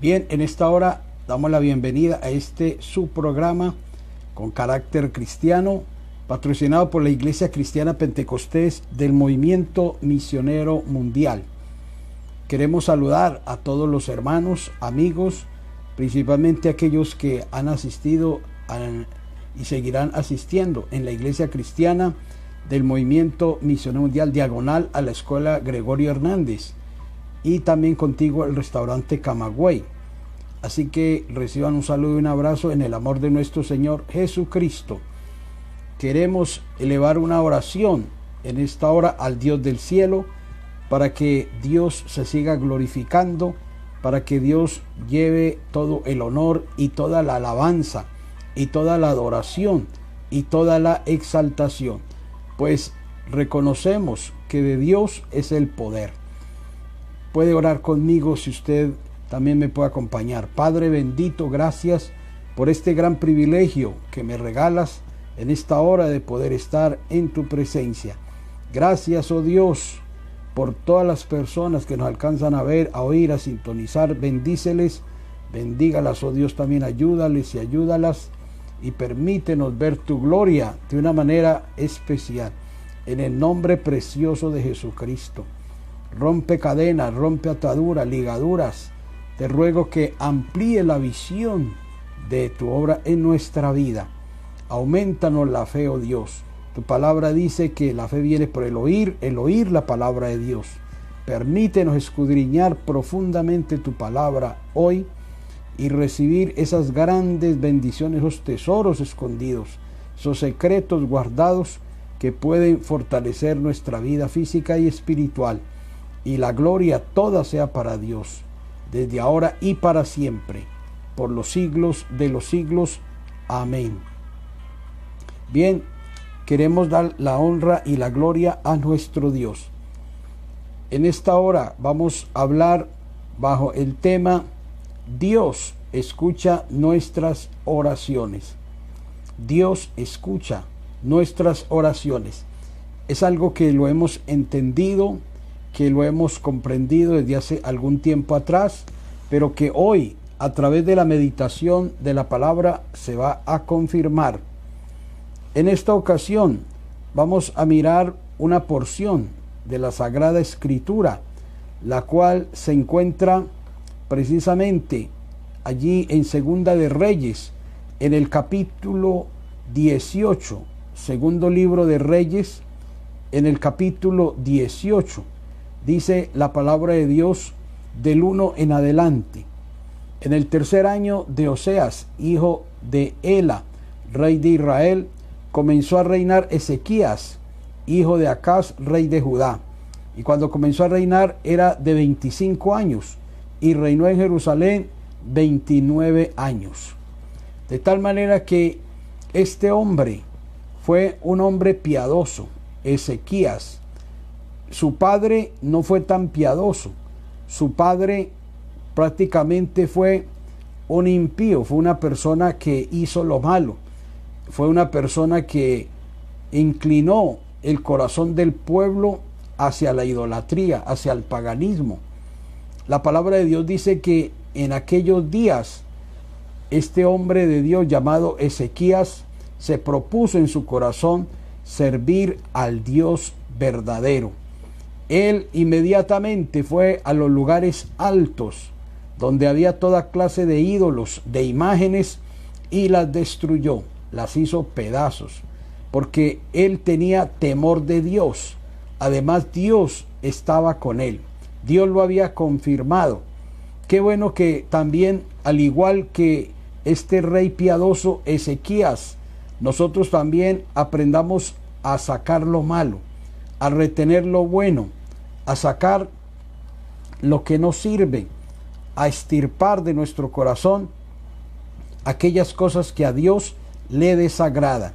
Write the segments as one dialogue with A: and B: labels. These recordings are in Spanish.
A: Bien, en esta hora damos la bienvenida a su programa con carácter cristiano, patrocinado por la Iglesia Cristiana Pentecostés del Movimiento Misionero Mundial. Queremos saludar a todos los hermanos, amigos, principalmente aquellos que han asistido y seguirán asistiendo en la Iglesia Cristiana del Movimiento Misionero Mundial, diagonal a la Escuela Gregorio Hernández, y también contigo el restaurante Camagüey. Así que reciban un saludo y un abrazo en el amor de nuestro Señor Jesucristo. Queremos elevar una oración en esta hora al Dios del cielo, para que Dios se siga glorificando, para que Dios lleve todo el honor y toda la alabanza y toda la adoración y toda la exaltación, pues reconocemos que de Dios es el poder. Puede orar conmigo si usted también me puede acompañar. Padre bendito, gracias por este gran privilegio que me regalas en esta hora de poder estar en tu presencia. Gracias, oh Dios, por todas las personas que nos alcanzan a ver, a oír, a sintonizar. Bendíceles, bendígalas, oh Dios, también ayúdales y ayúdalas, y permítenos ver tu gloria de una manera especial. En el nombre precioso de Jesucristo. Rompe cadenas, rompe ataduras, ligaduras. Te ruego que amplíe la visión de tu obra en nuestra vida. Aumentanos la fe, oh Dios. Tu palabra dice que la fe viene por el oír la palabra de Dios. Permítenos escudriñar profundamente tu palabra hoy y recibir esas grandes bendiciones, esos tesoros escondidos, esos secretos guardados que pueden fortalecer nuestra vida física y espiritual. Y la gloria toda sea para Dios, desde ahora y para siempre, por los siglos de los siglos. Amén. Bien, queremos dar la honra y la gloria a nuestro Dios. En esta hora vamos a hablar bajo el tema Dios escucha nuestras oraciones. Dios escucha nuestras oraciones. Es algo que lo hemos entendido, que lo hemos comprendido desde hace algún tiempo atrás, pero que hoy, a través de la meditación de la palabra, se va a confirmar. En esta ocasión vamos a mirar una porción de la Sagrada Escritura, la cual se encuentra precisamente allí en Segunda de Reyes, en el capítulo 18, segundo libro de Reyes, en el capítulo 18. Dice la palabra de Dios del 1 en adelante. En el tercer año de Oseas, hijo de Ela, rey de Israel, comenzó a reinar Ezequías, hijo de Acaz, rey de Judá. Y cuando comenzó a reinar era de 25 años y reinó en Jerusalén 29 años. De tal manera que este hombre fue un hombre piadoso, Ezequías. Su padre no fue tan piadoso. Su padre prácticamente fue un impío, fue una persona que hizo lo malo. Fue una persona que inclinó el corazón del pueblo hacia la idolatría, hacia el paganismo. La palabra de Dios dice que en aquellos días este hombre de Dios llamado Ezequías se propuso en su corazón servir al Dios verdadero. Él inmediatamente fue a los lugares altos, donde había toda clase de ídolos, de imágenes, y las destruyó, las hizo pedazos, porque él tenía temor de Dios. Además, Dios estaba con él. Dios lo había confirmado. Qué bueno que también, al igual que este rey piadoso Ezequías, nosotros también aprendamos a sacar lo malo, a retener lo bueno, a sacar lo que no sirve, a extirpar de nuestro corazón aquellas cosas que a Dios le desagrada.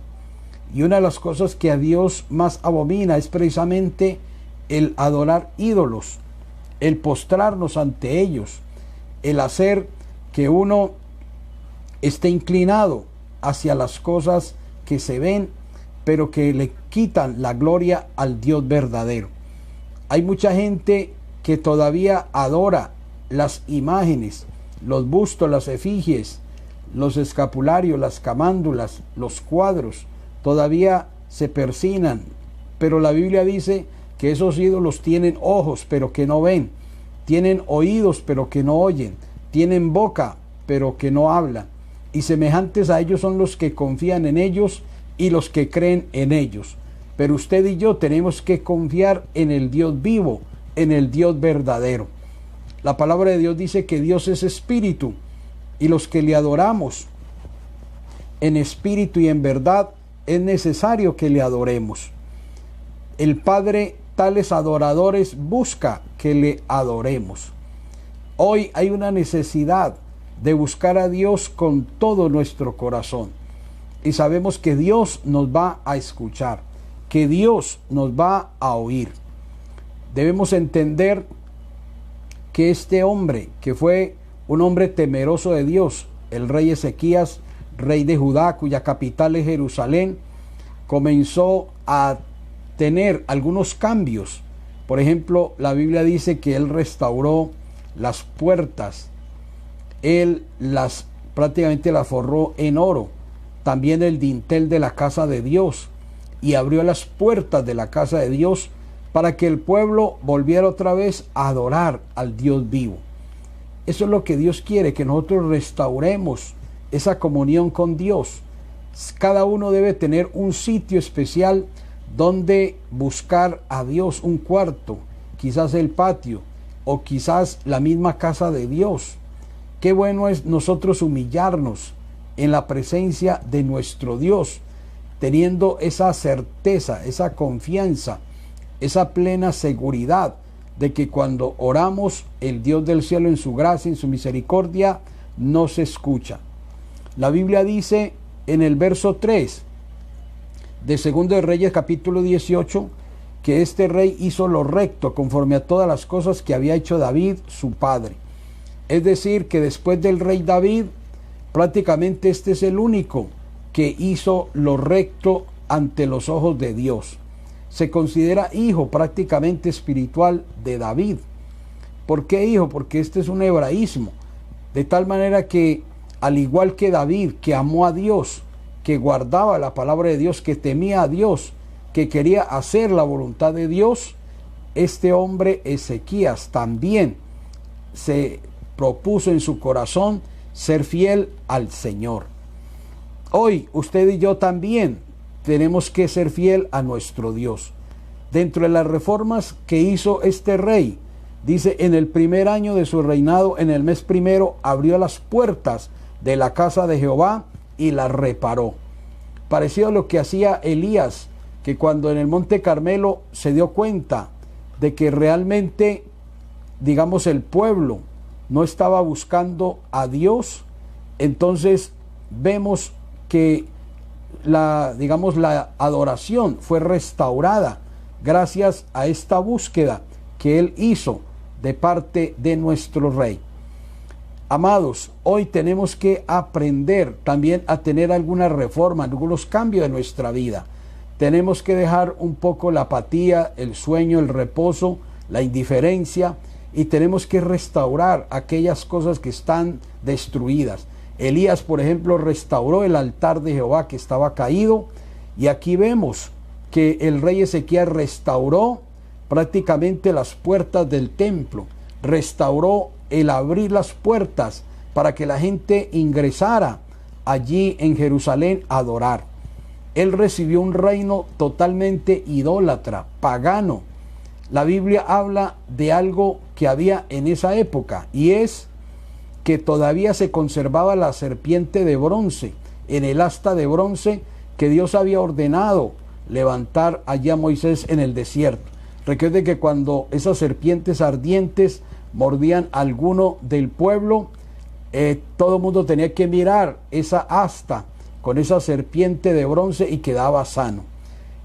A: Y una de las cosas que a Dios más abomina es precisamente el adorar ídolos, el postrarnos ante ellos, el hacer que uno esté inclinado hacia las cosas que se ven, pero que le quitan la gloria al Dios verdadero. Hay mucha gente que todavía adora las imágenes, los bustos, las efigies, los escapularios, las camándulas, los cuadros, todavía se persignan, pero la Biblia dice que esos ídolos tienen ojos, pero que no ven, tienen oídos, pero que no oyen, tienen boca, pero que no hablan, y semejantes a ellos son los que confían en ellos y los que creen en ellos. Pero usted y yo tenemos que confiar en el Dios vivo, en el Dios verdadero. La palabra de Dios dice que Dios es espíritu, y los que le adoramos en espíritu y en verdad, es necesario que le adoremos. El Padre tales adoradores busca que le adoremos. Hoy hay una necesidad de buscar a Dios con todo nuestro corazón. Y sabemos que Dios nos va a escuchar, que Dios nos va a oír. Debemos entender que este hombre, que fue un hombre temeroso de Dios, el rey Ezequías, rey de Judá, cuya capital es Jerusalén, comenzó a tener algunos cambios. Por ejemplo, la Biblia dice que él restauró las puertas, él prácticamente las forró en oro, también el dintel de la casa de Dios, y abrió las puertas de la casa de Dios para que el pueblo volviera otra vez a adorar al Dios vivo. Eso es lo que Dios quiere, que nosotros restauremos esa comunión con Dios. Cada uno debe tener un sitio especial donde buscar a Dios, un cuarto, quizás el patio o quizás la misma casa de Dios. Qué bueno es nosotros humillarnos en la presencia de nuestro Dios, teniendo esa certeza, esa confianza, esa plena seguridad de que cuando oramos, el Dios del cielo en su gracia, en su misericordia, nos escucha. La Biblia dice en el verso 3 de 2 de Reyes capítulo 18, que este rey hizo lo recto conforme a todas las cosas que había hecho David, su padre. Es decir, que después del rey David, prácticamente este es el único que hizo lo recto ante los ojos de Dios. Se considera hijo prácticamente espiritual de David. ¿Por qué hijo? Porque este es un hebraísmo. De tal manera que, al igual que David, que amó a Dios, que guardaba la palabra de Dios, que temía a Dios, que quería hacer la voluntad de Dios, este hombre Ezequías también se propuso en su corazón ser fiel al Señor. Hoy usted y yo también tenemos que ser fiel a nuestro Dios. Dentro de las reformas que hizo este rey, dice, en el primer año de su reinado, en el mes primero, abrió las puertas de la casa de Jehová y las reparó. Parecido a lo que hacía Elías, que cuando en el Monte Carmelo se dio cuenta de que realmente, digamos, el pueblo no estaba buscando a Dios, entonces vemos que la adoración fue restaurada gracias a esta búsqueda que él hizo de parte de nuestro rey. Amados, hoy tenemos que aprender también a tener alguna reforma, algunos cambios en nuestra vida. Tenemos que dejar un poco la apatía, el sueño, el reposo, la indiferencia, y tenemos que restaurar aquellas cosas que están destruidas. Elías, por ejemplo, restauró el altar de Jehová que estaba caído, y aquí vemos que el rey Ezequías restauró prácticamente las puertas del templo, restauró el abrir las puertas para que la gente ingresara allí en Jerusalén a adorar. Él recibió un reino totalmente idólatra, pagano. La Biblia habla de algo que había en esa época, y es que todavía se conservaba la serpiente de bronce, en el asta de bronce que Dios había ordenado levantar allá a Moisés en el desierto. Recuerde que cuando esas serpientes ardientes mordían a alguno del pueblo, todo el mundo tenía que mirar esa asta con esa serpiente de bronce y quedaba sano.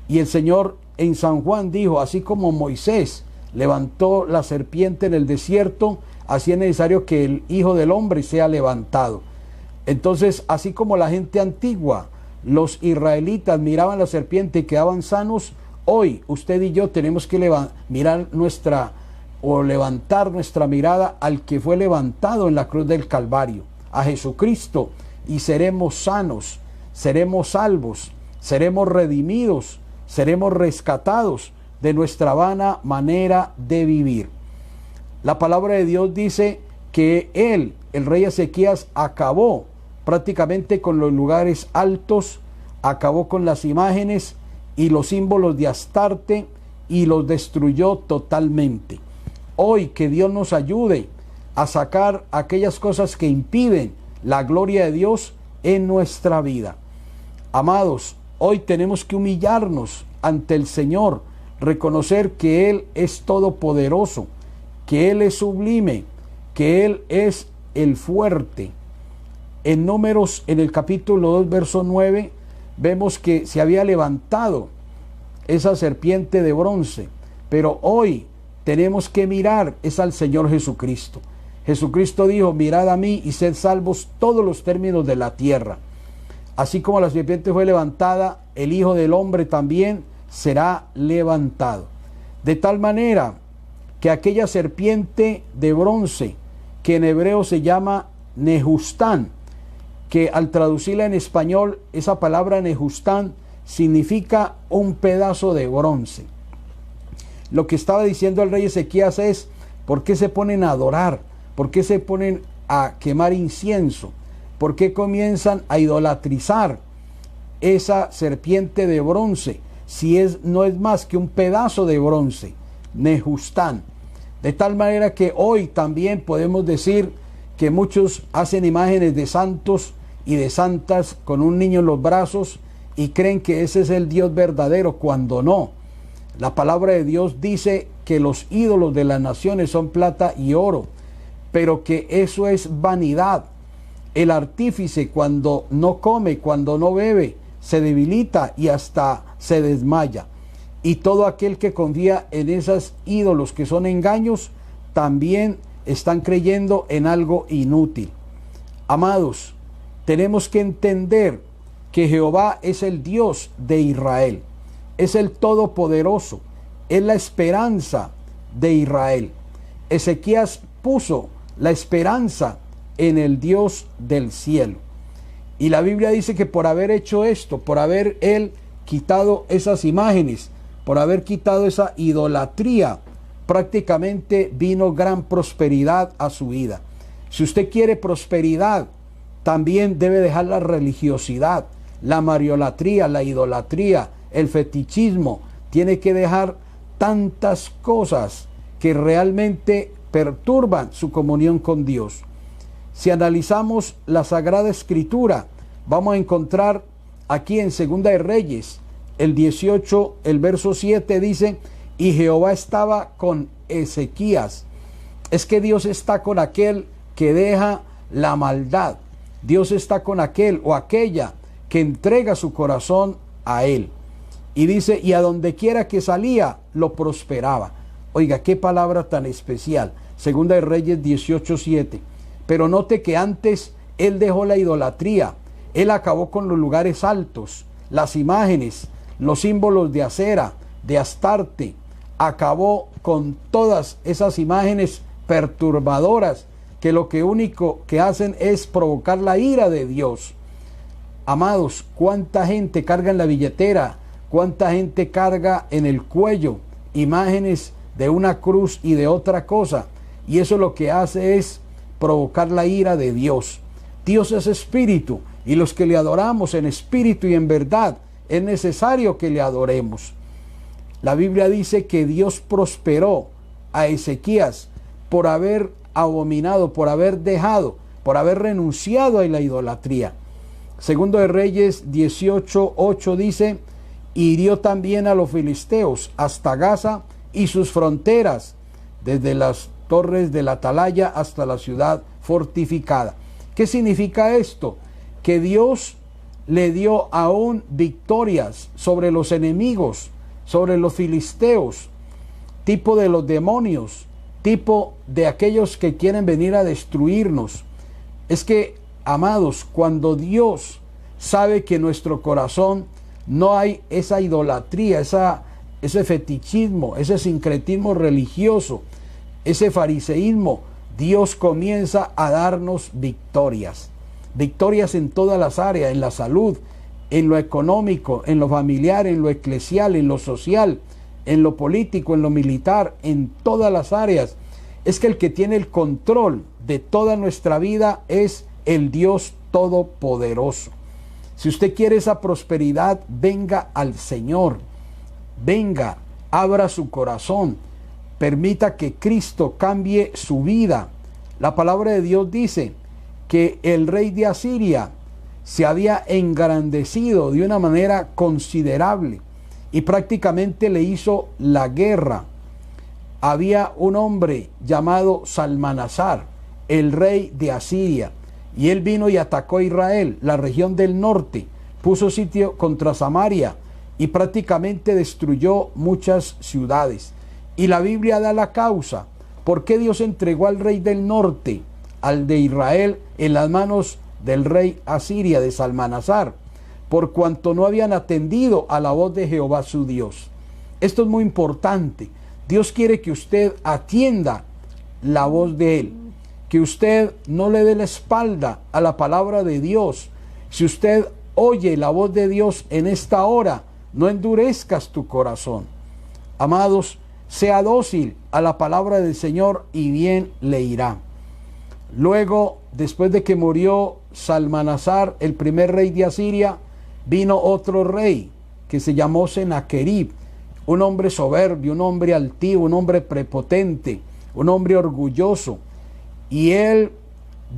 A: Y el Señor en San Juan dijo, así como Moisés levantó la serpiente en el desierto, así es necesario que el Hijo del Hombre sea levantado. Entonces, así como la gente antigua, los israelitas miraban la serpiente y quedaban sanos, hoy usted y yo tenemos que mirar nuestra o levantar nuestra mirada al que fue levantado en la cruz del Calvario, a Jesucristo, y seremos sanos, seremos salvos, seremos redimidos, seremos rescatados de nuestra vana manera de vivir. La palabra de Dios dice que él, el rey Ezequías, acabó prácticamente con los lugares altos, acabó con las imágenes y los símbolos de Astarte y los destruyó totalmente. Hoy que Dios nos ayude a sacar aquellas cosas que impiden la gloria de Dios en nuestra vida. Amados, hoy tenemos que humillarnos ante el Señor, reconocer que Él es todopoderoso, que Él es sublime, que Él es el fuerte. En Números, en el capítulo 2, verso 9, vemos que se había levantado esa serpiente de bronce, pero hoy tenemos que mirar es al Señor Jesucristo. Jesucristo dijo: mirad a mí y sed salvos todos los términos de la tierra. Así como la serpiente fue levantada, el Hijo del Hombre también será levantado. De tal manera que aquella serpiente de bronce, que en hebreo se llama Nehustán, que al traducirla en español, esa palabra Nehustán significa un pedazo de bronce. Lo que estaba diciendo el rey Ezequías es: ¿por qué se ponen a adorar? ¿Por qué se ponen a quemar incienso? ¿Por qué comienzan a idolatrizar esa serpiente de bronce si no es más que un pedazo de bronce? Nehustán. De tal manera que hoy también podemos decir que muchos hacen imágenes de santos y de santas con un niño en los brazos y creen que ese es el Dios verdadero, cuando no. La palabra de Dios dice que los ídolos de las naciones son plata y oro, pero que eso es vanidad. El artífice, cuando no come, cuando no bebe, se debilita y hasta se desmaya. Y todo aquel que confía en esos ídolos que son engaños, también están creyendo en algo inútil. Amados, tenemos que entender que Jehová es el Dios de Israel, es el Todopoderoso, es la esperanza de Israel. Ezequías puso la esperanza en el Dios del cielo. Y la Biblia dice que por haber hecho esto, por haber él quitado esas imágenes, por haber quitado esa idolatría, prácticamente vino gran prosperidad a su vida. Si usted quiere prosperidad, también debe dejar la religiosidad, la mariolatría, la idolatría, el fetichismo. Tiene que dejar tantas cosas que realmente perturban su comunión con Dios. Si analizamos la Sagrada Escritura, vamos a encontrar aquí en Segunda de Reyes, el 18, el verso 7 dice: y Jehová estaba con Ezequías. Es que Dios está con aquel que deja la maldad. Dios está con aquel o aquella que entrega su corazón a él. Y dice: y a donde quiera que salía, lo prosperaba. Oiga, qué palabra tan especial. Segunda de Reyes 18:7. Pero note que antes él dejó la idolatría. Él acabó con los lugares altos, las imágenes, los símbolos de Acera, de Astarte. Acabó con todas esas imágenes perturbadoras que lo que único que hacen es provocar la ira de Dios. Amados, cuánta gente carga en la billetera, cuánta gente carga en el cuello imágenes de una cruz y de otra cosa, y eso lo que hace es provocar la ira de Dios. Dios es espíritu, y los que le adoramos en espíritu y en verdad, es necesario que le adoremos. La Biblia dice que Dios prosperó a Ezequías por haber abominado, por haber dejado, por haber renunciado a la idolatría. Segundo de Reyes 18:8 dice: hirió también a los filisteos hasta Gaza y sus fronteras, desde las torres de la atalaya hasta la ciudad fortificada. ¿Qué significa esto? Que Dios le dio aún victorias sobre los enemigos, sobre los filisteos, tipo de los demonios, tipo de aquellos que quieren venir a destruirnos. Es que, amados, cuando Dios sabe que en nuestro corazón no hay esa idolatría, ese fetichismo, ese sincretismo religioso, ese fariseísmo, Dios comienza a darnos victorias. Victorias en todas las áreas, en la salud, en lo económico, en lo familiar, en lo eclesial, en lo social, en lo político, en lo militar, en todas las áreas. Es que el que tiene el control de toda nuestra vida es el Dios Todopoderoso. Si usted quiere esa prosperidad, venga al Señor. Venga, abra su corazón. Permita que Cristo cambie su vida. La palabra de Dios dice que el rey de Asiria se había engrandecido de una manera considerable y prácticamente le hizo la guerra. Había un hombre llamado Salmanasar, el rey de Asiria, y él vino y atacó a Israel, la región del norte, puso sitio contra Samaria y prácticamente destruyó muchas ciudades. Y la Biblia da la causa. ¿Por qué Dios entregó al rey del norte, al de Israel, en las manos del rey Asiria, de Salmanasar? Por cuanto no habían atendido a la voz de Jehová su Dios. Esto es muy importante. Dios quiere que usted atienda la voz de Él, que usted no le dé la espalda a la palabra de Dios. Si usted oye la voz de Dios en esta hora, no endurezcas tu corazón. Amados, sea dócil a la palabra del Señor y bien le irá. Luego, después de que murió Salmanasar, el primer rey de Asiria, vino otro rey que se llamó Senaquerib, un hombre soberbio, un hombre altivo, un hombre prepotente, un hombre orgulloso. Y él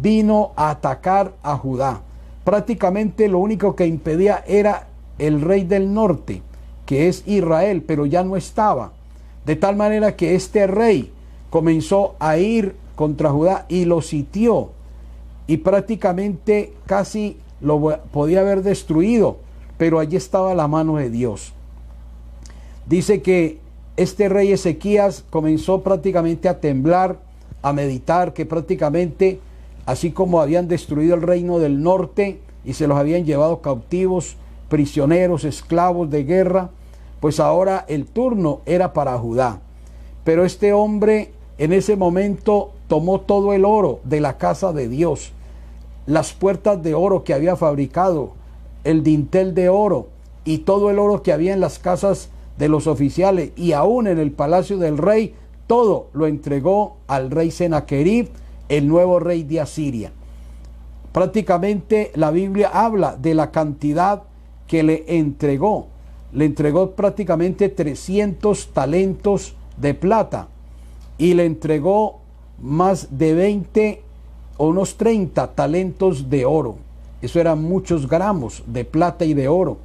A: vino a atacar a Judá. Prácticamente lo único que impedía era el rey del norte, que es Israel, pero ya no estaba. De tal manera que este rey comenzó a ir contra Judá y lo sitió. Y prácticamente casi lo podía haber destruido, pero allí estaba la mano de Dios. Dice que este rey Ezequías comenzó prácticamente a temblar, a meditar, que prácticamente, así como habían destruido el reino del norte y se los habían llevado cautivos, prisioneros, esclavos de guerra, pues ahora el turno era para Judá. Pero este hombre en ese momento tomó todo el oro de la casa de Dios, las puertas de oro que había fabricado, el dintel de oro y todo el oro que había en las casas de los oficiales y aún en el palacio del rey, todo lo entregó al rey Senaquerib, el nuevo rey de Asiria. Prácticamente la Biblia habla de la cantidad que le entregó. Le entregó prácticamente 300 talentos de plata y le entregó más de 20 o unos 30 talentos de oro. Eso eran muchos gramos de plata y de oro.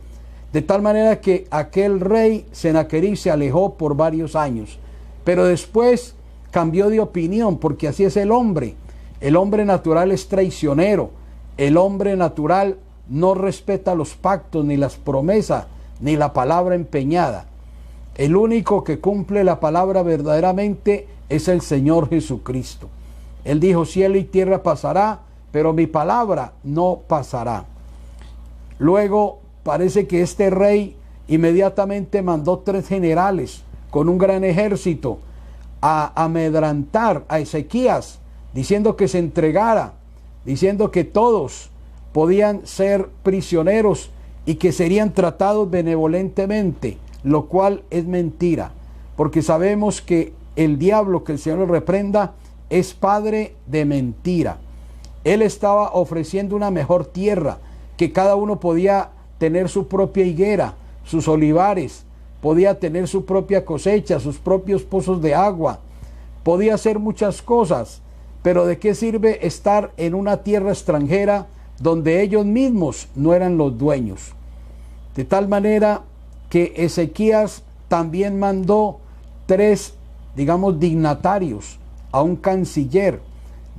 A: De tal manera que aquel rey Senaquerib se alejó por varios años. Pero después cambió de opinión, porque así es el hombre. El hombre natural es traicionero. El hombre natural no respeta los pactos, ni las promesas, ni la palabra empeñada. El único que cumple la palabra verdaderamente es el Señor Jesucristo. Él dijo: cielo y tierra pasará, pero mi palabra no pasará. Luego parece que este rey inmediatamente mandó 3 generales con un gran ejército a amedrantar a Ezequías, diciendo que se entregara, diciendo que todos podían ser prisioneros y que serían tratados benevolentemente, lo cual es mentira, porque sabemos que el diablo, que el Señor lo reprenda, es padre de mentira. Él estaba ofreciendo una mejor tierra, que cada uno podía tener su propia higuera, sus olivares, podía tener su propia cosecha, sus propios pozos de agua, podía hacer muchas cosas, pero ¿de qué sirve estar en una tierra extranjera donde ellos mismos no eran los dueños? De tal manera que Ezequías también mandó 3, dignatarios, a un canciller,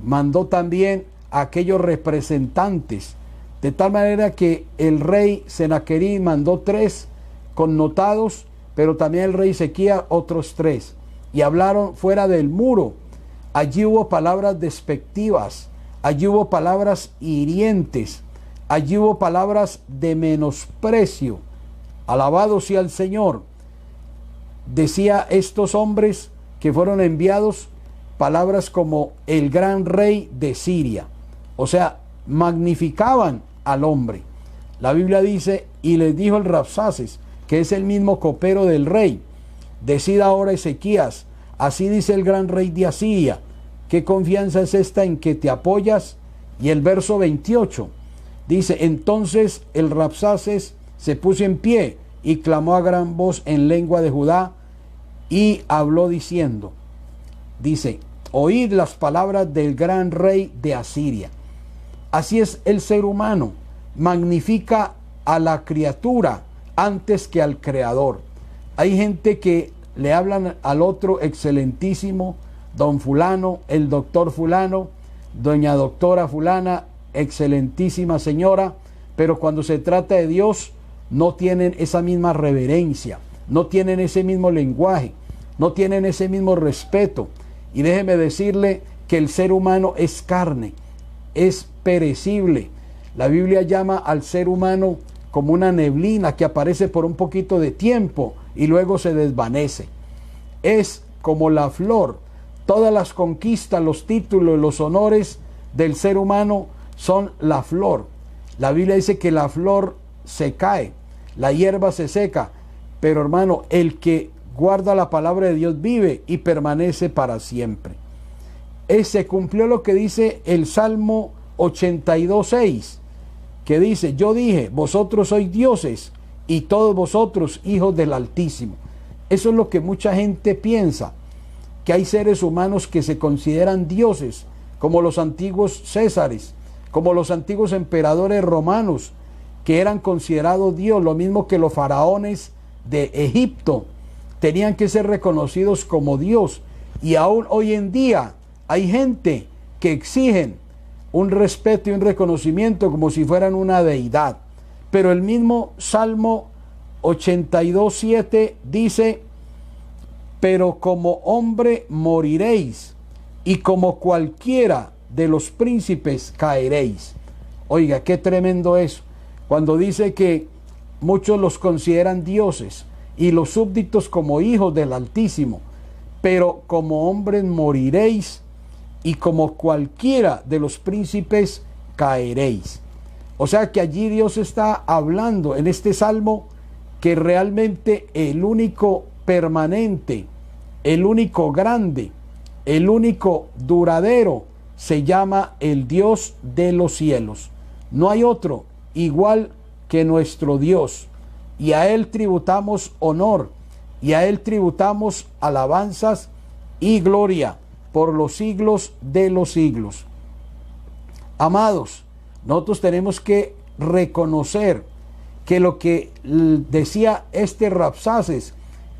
A: mandó también a aquellos representantes, de tal manera que el rey Senaquerib mandó 3 connotados, pero también el rey Ezequías otros 3, y hablaron fuera del muro. Allí hubo palabras despectivas, allí hubo palabras hirientes, allí hubo palabras de menosprecio. Alabado sea el Señor. Decía estos hombres que fueron enviados, palabras como el gran rey de Siria. O sea, magnificaban al hombre. La Biblia dice, y les dijo el Rabsaces, que es el mismo copero del rey: decid ahora, Ezequías, así dice el gran rey de Asiria, ¿qué confianza es esta en que te apoyas? Y el verso 28 dice, entonces el Rabsaces se puso en pie y clamó a gran voz en lengua de Judá y habló diciendo, dice, oíd las palabras del gran rey de Asiria. Así es el ser humano, magnifica a la criatura antes que al creador. Hay gente que le hablan al otro excelentísimo, don fulano, el doctor fulano, doña doctora fulana, excelentísima señora, pero cuando se trata de Dios no tienen esa misma reverencia, no tienen ese mismo lenguaje, no tienen ese mismo respeto. Y déjeme decirle que el ser humano es carne, es perecible. La Biblia llama al ser humano como una neblina que aparece por un poquito de tiempo y luego se desvanece. Es como la flor. Todas las conquistas, los títulos, los honores del ser humano son la flor. La Biblia dice que la flor se cae, la hierba se seca, pero hermano, el que guarda la palabra de Dios vive y permanece para siempre. Se cumplió lo que dice el Salmo 82:6, que dice, yo dije, vosotros sois dioses y todos vosotros hijos del Altísimo. Eso es lo que mucha gente piensa, que hay seres humanos que se consideran dioses, como los antiguos Césares, como los antiguos emperadores romanos, que eran considerados Dios, lo mismo que los faraones de Egipto, tenían que ser reconocidos como Dios. Y aún hoy en día hay gente que exigen un respeto y un reconocimiento como si fueran una deidad. Pero el mismo Salmo 82:7 dice, pero como hombre moriréis, y como cualquiera de los príncipes caeréis. Oiga, qué tremendo eso, cuando dice que muchos los consideran dioses y los súbditos como hijos del Altísimo, pero como hombres moriréis y como cualquiera de los príncipes caeréis. O sea que allí Dios está hablando en este salmo que realmente el único permanente, el único grande, el único duradero se llama el Dios de los cielos. No hay otro igual que nuestro Dios, y a Él tributamos honor, y a Él tributamos alabanzas y gloria por los siglos de los siglos. Amados, nosotros tenemos que reconocer que lo que decía este Rabsaces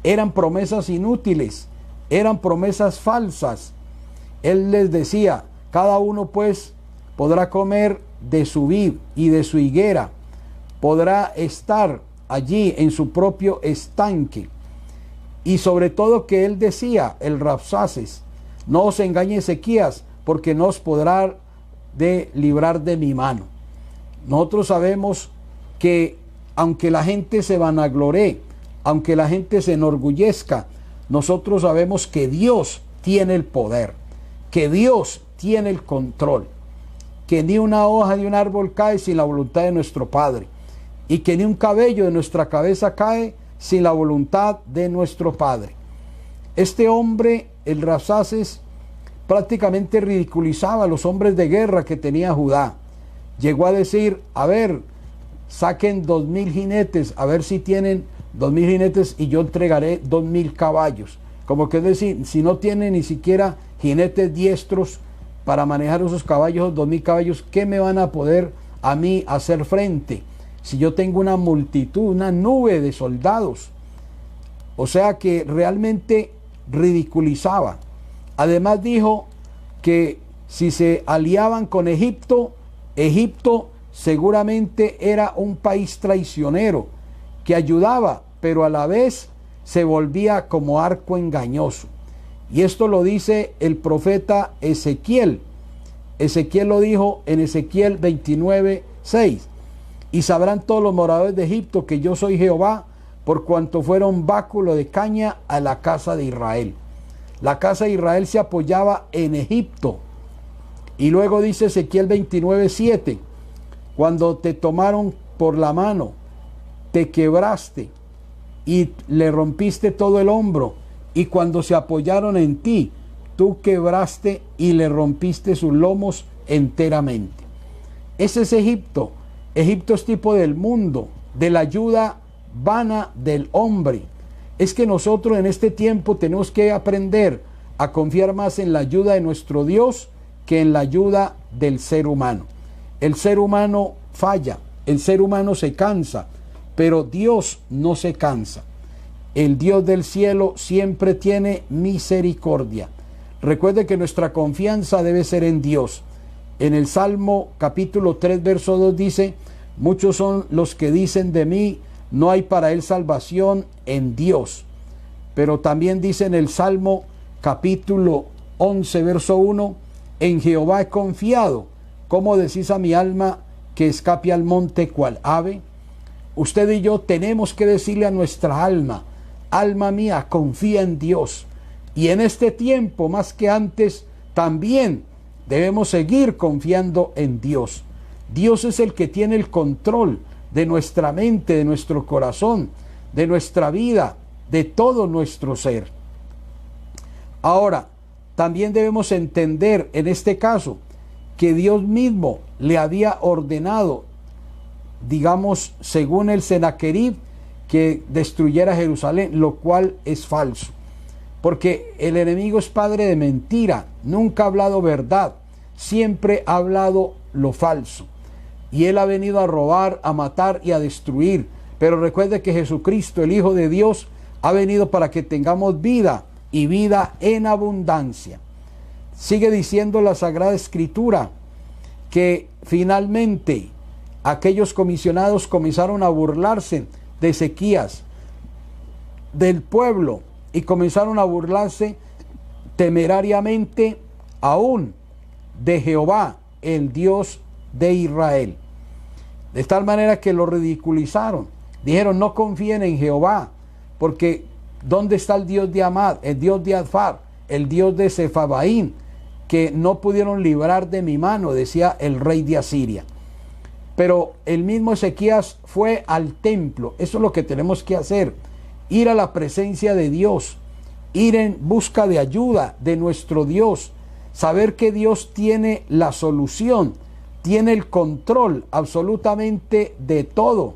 A: eran promesas inútiles, eran promesas falsas. Él les decía, cada uno pues podrá comer de su vid y de su higuera, podrá estar allí en su propio estanque. Y sobre todo que él decía, el Rabsaces, no os engañe Ezequías, porque no os podrá librar de mi mano. Nosotros sabemos que aunque la gente se vanagloree, aunque la gente se enorgullezca, nosotros sabemos que Dios tiene el poder, que Dios tiene el control, que ni una hoja de un árbol cae sin la voluntad de nuestro Padre, y que ni un cabello de nuestra cabeza cae sin la voluntad de nuestro Padre. Este hombre, el Rabsaces, prácticamente ridiculizaba a los hombres de guerra que tenía Judá. Llegó a decir, a ver, saquen 2000 jinetes, a ver si tienen 2000 jinetes y yo entregaré 2000 caballos. Como que es decir, si no tienen ni siquiera jinetes diestros para manejar esos caballos, 2000 caballos, ¿qué me van a poder a mí hacer frente? Si yo tengo una multitud, una nube de soldados. O sea que realmente ridiculizaba. Además dijo que si se aliaban con Egipto, Egipto seguramente era un país traicionero que ayudaba, pero a la vez se volvía como arco engañoso. Y esto lo dice el profeta Ezequiel. Ezequiel lo dijo en Ezequiel 29:6. Y sabrán todos los moradores de Egipto que yo soy Jehová, por cuanto fueron báculo de caña a la casa de Israel. La casa de Israel se apoyaba en Egipto. Y luego dice Ezequiel 29:7, cuando te tomaron por la mano, te quebraste y le rompiste todo el hombro, y cuando se apoyaron en ti, tú quebraste y le rompiste sus lomos enteramente. Ese es Egipto. Egipto es tipo del mundo, de la ayuda vana del hombre. Es que nosotros en este tiempo tenemos que aprender a confiar más en la ayuda de nuestro Dios que en la ayuda del ser humano. El ser humano falla, el ser humano se cansa, pero Dios no se cansa. El Dios del cielo siempre tiene misericordia. Recuerde que nuestra confianza debe ser en Dios. En el Salmo capítulo 3, verso 2 dice: muchos son los que dicen de mí, no hay para él salvación en Dios. Pero también dice en el Salmo capítulo 11, verso 1, en Jehová he confiado. ¿Cómo decís a mi alma que escape al monte cual ave? Usted y yo tenemos que decirle a nuestra alma: alma mía, confía en Dios. Y en este tiempo, más que antes, también debemos seguir confiando en Dios. Dios es el que tiene el control de nuestra mente, de nuestro corazón, de nuestra vida, de todo nuestro ser. Ahora, también debemos entender en este caso que Dios mismo le había ordenado, digamos, según el Senaquerib, que destruyera Jerusalén, lo cual es falso. Porque el enemigo es padre de mentira, nunca ha hablado verdad, siempre ha hablado lo falso. Y él ha venido a robar, a matar y a destruir. Pero recuerde que Jesucristo, el Hijo de Dios, ha venido para que tengamos vida y vida en abundancia. Sigue diciendo la Sagrada Escritura que finalmente aquellos comisionados comenzaron a burlarse de Ezequías, del pueblo, y comenzaron a burlarse temerariamente aún de Jehová, el Dios de Israel. De tal manera que lo ridiculizaron. Dijeron: no confíen en Jehová, porque ¿dónde está el Dios de Amad, el Dios de Adfar, el Dios de Sefabaín, que no pudieron librar de mi mano?, decía el rey de Asiria. Pero el mismo Ezequías fue al templo. Eso es lo que tenemos que hacer: ir a la presencia de Dios, ir en busca de ayuda de nuestro Dios, saber que Dios tiene la solución, tiene el control absolutamente de todo.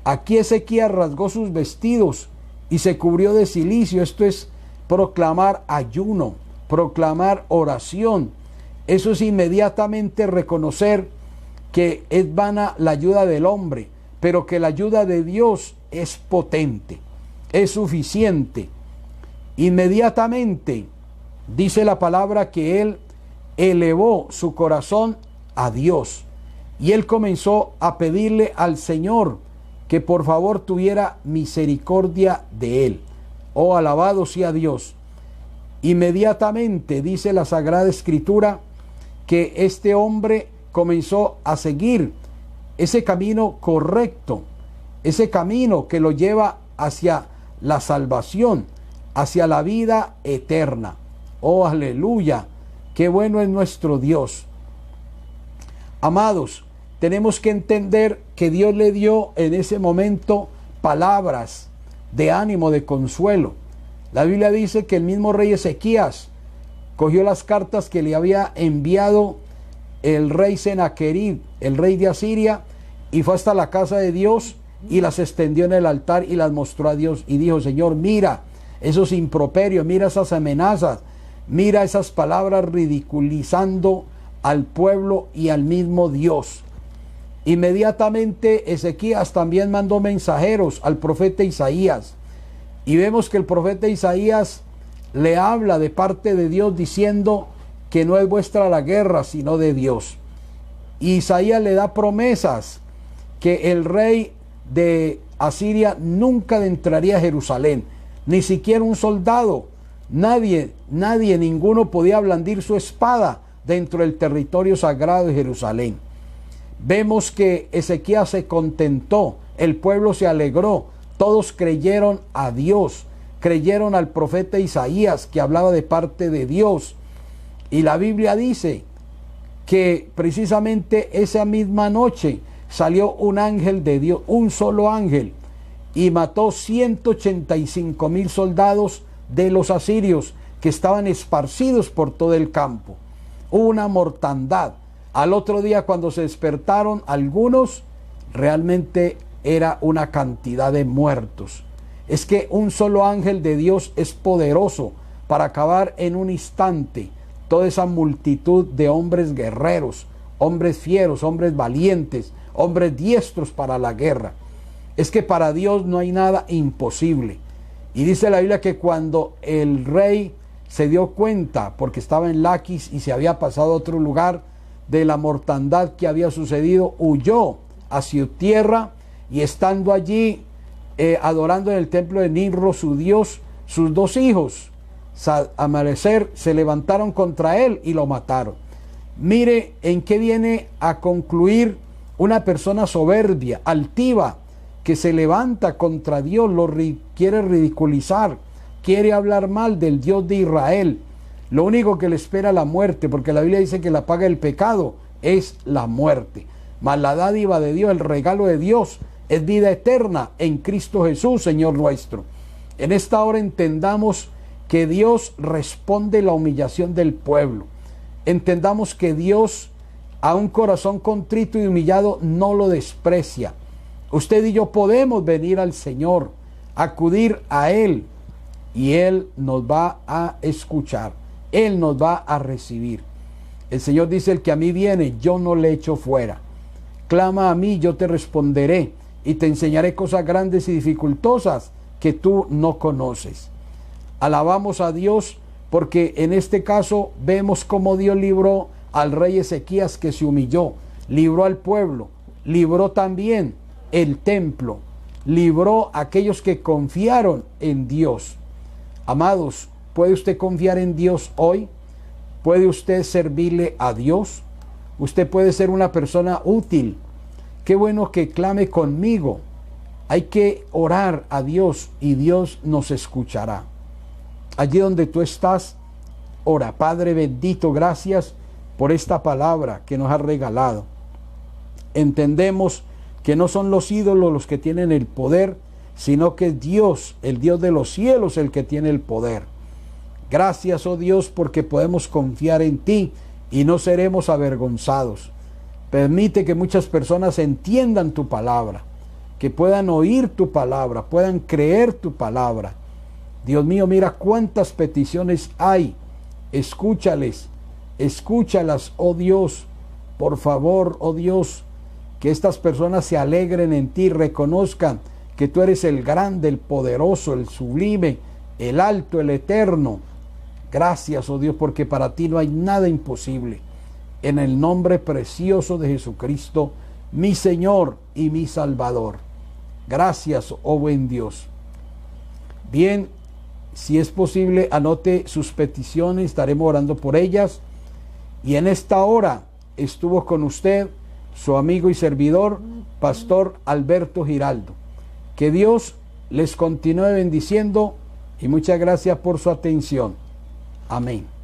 A: Aquí Ezequías rasgó sus vestidos y se cubrió de cilicio. Esto es proclamar ayuno, proclamar oración. Eso es inmediatamente reconocer que es vana la ayuda del hombre, pero que la ayuda de Dios es potente, es suficiente. Inmediatamente dice la palabra que él elevó su corazón a Dios y él comenzó a pedirle al Señor que por favor tuviera misericordia de él. Oh, alabado sea Dios. Inmediatamente dice la Sagrada Escritura que este hombre comenzó a seguir ese camino correcto, ese camino que lo lleva hacia la salvación, hacia la vida eterna. Oh, aleluya, qué bueno es nuestro Dios. Amados, tenemos que entender que Dios le dio en ese momento palabras de ánimo, de consuelo. La Biblia dice que el mismo rey Ezequías cogió las cartas que le había enviado el rey Senaquerib, el rey de Asiria, y fue hasta la casa de Dios y las extendió en el altar y las mostró a Dios y dijo: Señor, mira esos improperios, mira esas amenazas, mira esas palabras ridiculizando al pueblo y al mismo Dios. Inmediatamente Ezequías también mandó mensajeros al profeta Isaías, y vemos que el profeta Isaías le habla de parte de Dios diciendo que no es vuestra la guerra sino de Dios. Y Isaías le da promesas que el rey de Asiria nunca entraría a Jerusalén, ni siquiera un soldado, nadie, ninguno podía blandir su espada dentro del territorio sagrado de Jerusalén. Vemos que Ezequías se contentó, el pueblo se alegró, todos creyeron a Dios, creyeron al profeta Isaías, que hablaba de parte de Dios. Y la Biblia dice que precisamente esa misma noche salió un ángel de Dios, un solo ángel, y mató 185,000 soldados de los asirios que estaban esparcidos por todo el campo. Una mortandad. Al otro día, cuando se despertaron algunos, realmente era una cantidad de muertos. Es que un solo ángel de Dios es poderoso para acabar en un instante toda esa multitud de hombres guerreros, hombres fieros, hombres valientes, hombres diestros para la guerra. Es que para Dios no hay nada imposible. Y dice la Biblia que cuando el rey se dio cuenta, porque estaba en Laquis y se había pasado a otro lugar, de la mortandad que había sucedido, huyó hacia tierra, y estando allí adorando en el templo de Nimrod, su dios, sus dos hijos, al amanecer, se levantaron contra él y lo mataron. Mire en qué viene a concluir una persona soberbia, altiva, que se levanta contra Dios, quiere ridiculizar, quiere hablar mal del Dios de Israel. Lo único que le espera es la muerte, porque la Biblia dice que la paga del pecado es la muerte. Mas la dádiva de Dios, el regalo de Dios, es vida eterna en Cristo Jesús, Señor nuestro. En esta hora entendamos que Dios responde la humillación del pueblo. Entendamos que Dios a un corazón contrito y humillado no lo desprecia. Usted y yo podemos venir al Señor, acudir a Él, y Él nos va a escuchar. Él nos va a recibir. El Señor dice: el que a mí viene, yo no le echo fuera. Clama a mí, yo te responderé, y te enseñaré cosas grandes y dificultosas que tú no conoces. Alabamos a Dios, porque en este caso vemos cómo Dios libró al rey Ezequías, que se humilló, libró al pueblo, libró también el templo, libró a aquellos que confiaron en Dios. Amados, ¿puede usted confiar en Dios hoy? ¿Puede usted servirle a Dios? Usted puede ser una persona útil. Qué bueno que clame conmigo. Hay que orar a Dios y Dios nos escuchará. Allí donde tú estás, ora. Padre bendito, gracias por esta palabra que nos has regalado. Entendemos que no son los ídolos los que tienen el poder, sino que es Dios, el Dios de los cielos, el que tiene el poder. Gracias, oh Dios, porque podemos confiar en ti y no seremos avergonzados. Permite que muchas personas entiendan tu palabra, que puedan oír tu palabra, puedan creer tu palabra. Dios mío, mira cuántas peticiones hay. Escúchales, escúchalas, oh Dios. Por favor, oh Dios, que estas personas se alegren en ti, reconozcan que tú eres el grande, el poderoso, el sublime, el alto, el eterno. Gracias, oh Dios, porque para ti no hay nada imposible. En el nombre precioso de Jesucristo, mi Señor y mi Salvador. Gracias, oh buen Dios. Bien, si es posible, anote sus peticiones, estaremos orando por ellas. Y en esta hora estuvo con usted su amigo y servidor, Pastor Alberto Giraldo. Que Dios les continúe bendiciendo y muchas gracias por su atención. Amén.